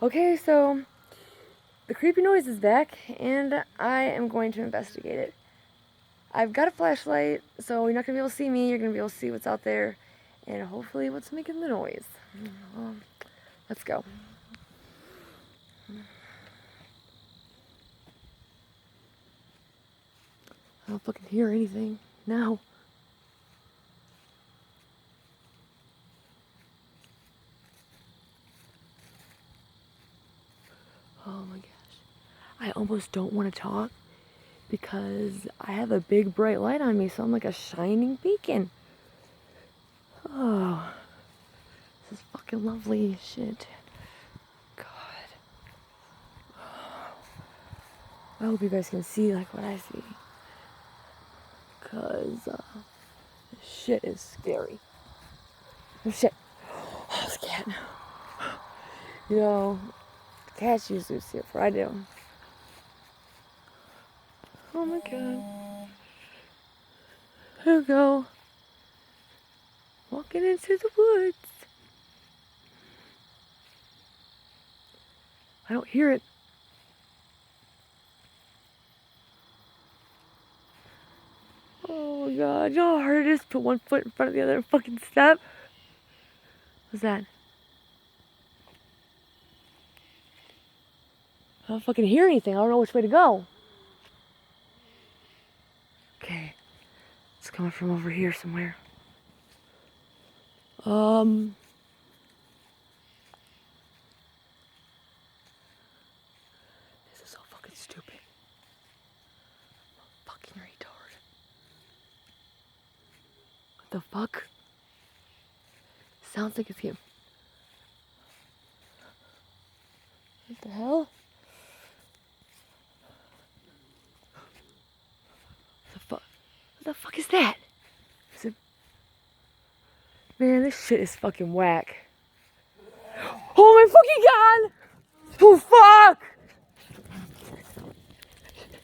Okay, so the creepy noise is back, and I am going to investigate it. I've got a flashlight, so you're not going to be able to see me. You're going to be able to see what's out there, and hopefully what's making the noise. Let's go. I don't fucking hear anything now. Oh my gosh. I almost don't want to talk because I have a big bright light on me, so I'm like a shining beacon. Oh, this is fucking lovely shit. God. I hope you guys can see like what I see. Cause this shit is scary. Oh shit. Oh, this cat. You know, cats usually see it before I do. Oh my god. Here we go. Walking into the woods. I don't hear it. Oh my god. You know how hard it is to put one foot in front of the other and fucking step? What's that? I don't fucking hear anything. I don't know which way to go. Okay. It's coming from over here somewhere. This is so fucking stupid. Fucking retard. What the fuck? Sounds like it's him. What the hell? What the fuck is that? Is it... Man, this shit is fucking whack. Oh my fucking god! Oh fuck!